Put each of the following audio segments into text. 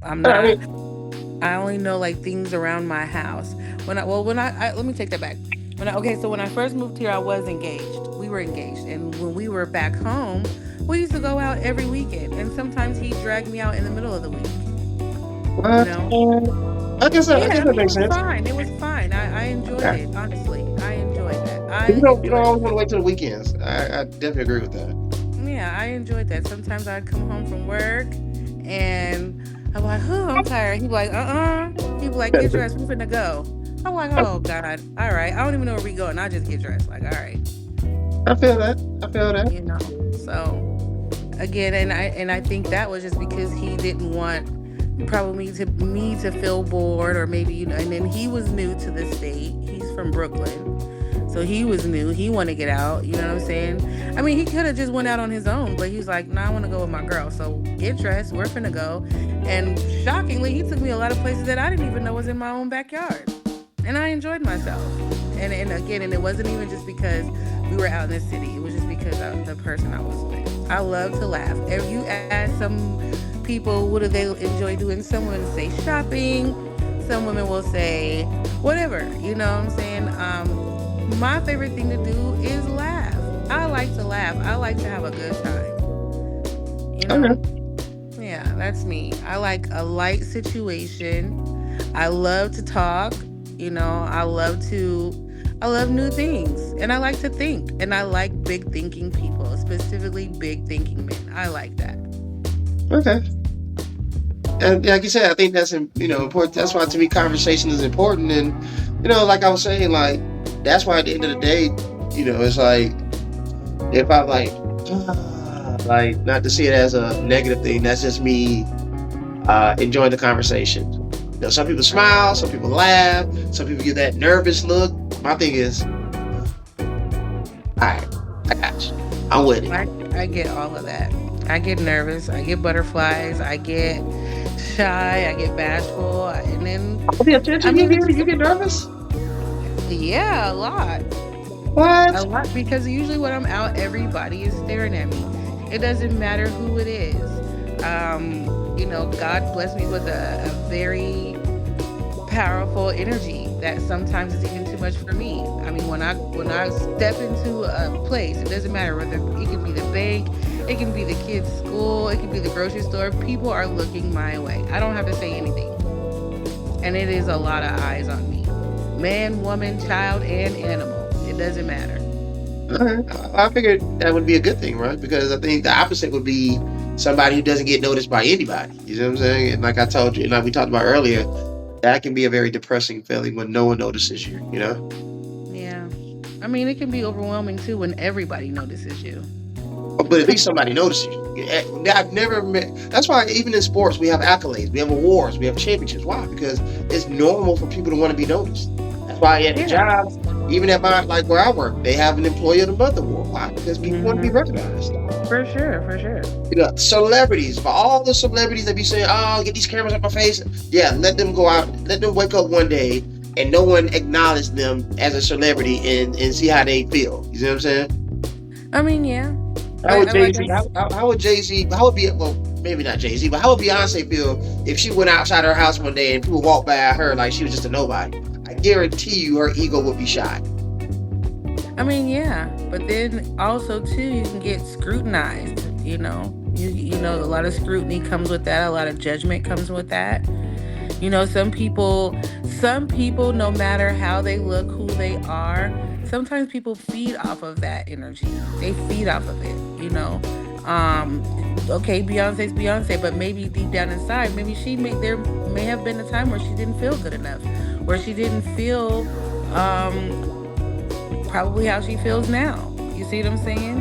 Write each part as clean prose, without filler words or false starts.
I'm I not. mean, I only know like things around my house. Let me take that back. So when I first moved here, I was engaged. We were engaged, and when we were back home, we used to go out every weekend, and sometimes he dragged me out in the middle of the week. You what? know? I Yeah, guess I that mean it makes was sense. fine. It was fine. I enjoyed Yeah. it. Honestly, I enjoyed that. I You don't enjoyed always want to wait till the weekends. I definitely agree with that. Yeah, I enjoyed that. Sometimes I'd come home from work and I'm like, oh, I'm tired. He'd be like, He'd be like, get dressed. We finna go. I'm like, I, oh, God. All right. I don't even know where we going. I just get dressed. Like, all right. I feel that. I feel that. You know? So, again, and I think that was just because he didn't want probably me to feel bored or maybe, and then he was new to the state. He's from Brooklyn. So he was new. He wanted to get out. You know what I'm saying? I mean, he could have just went out on his own, but he was like, "No, I want to go with my girl." So get dressed. We're finna go. And shockingly, he took me a lot of places that I didn't even know was in my own backyard, and I enjoyed myself. And again, and it wasn't even just because we were out in the city. It was just because of the person I was with. I love to laugh. If you ask some people what do they enjoy doing, some women say shopping. Some women will say whatever. You know what I'm saying? My favorite thing to do is laugh. I like to laugh. I like to have a good time. You Okay. know? Yeah, that's me. I like a light situation. I love to talk. I love new things. And I like to think. And I like big thinking people, specifically big thinking men. I like that. Okay. And like you said, I think that's important. That's why to me conversation is important. And like I was saying, like that's why at the end of the day, it's like if I'm like, like not to see it as a negative thing. That's just me enjoying the conversation. Some people smile, some people laugh, some people give that nervous look. My thing is, all right, I got you. I'm with it. I get all of that. I get nervous. I get butterflies. I get shy. I get bashful. And then, The I attention you mean, get, it's you just, get nervous. yeah, a lot. A What? lot because usually when I'm out, everybody is staring at me. It doesn't matter who it is. God blessed me with a very powerful energy that sometimes is even too much for me. I mean, when I step into a place, it doesn't matter whether it can be the bank, it can be the kids' school, it can be the grocery store. People are looking my way. I don't have to say anything, and it is a lot of eyes on me. Man, woman, child, and animal. It doesn't matter. Okay. I figured that would be a good thing, right? Because I think the opposite would be somebody who doesn't get noticed by anybody. You know what I'm saying? And like I told you, and like we talked about earlier, that can be a very depressing feeling when no one notices you. You know. Yeah. I mean, it can be overwhelming too when everybody notices you. But at least somebody notices you. I've never met. That's why even in sports we have accolades, we have awards, we have championships. Why? Because it's normal for people to want to be noticed. That's why at the Yeah. jobs, even at my like where I work, they have an Employee of the Month award. Why? Because people want to be Hmm. recognized. For sure. For sure. Celebrities, for all the celebrities that be saying, "Oh, get these cameras up my face." Yeah, let them go out, let them wake up one day and no one acknowledge them as a celebrity and see how they feel. You see what I'm saying? I mean, yeah. How would Jay Like Z? How would Jay Z? How would be well? Maybe not Jay Z, but how would Beyonce feel if she went outside her house one day and people walked by her like she was just a nobody? I guarantee you, her ego would be shot. I mean, yeah. But then also too, you can get scrutinized. A lot of scrutiny comes with that. A lot of judgment comes with that. Some people, no matter how they look, who they are, sometimes people feed off of that energy. They feed off of it, Um, okay, Beyonce's Beyonce, but maybe deep down inside, maybe there may have been a time where she didn't feel good enough, where she didn't feel probably how she feels now. You see what I'm saying?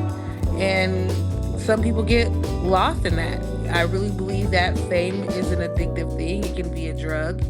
And some people get lost in that. I really believe that fame is an addictive thing. It can be a drug.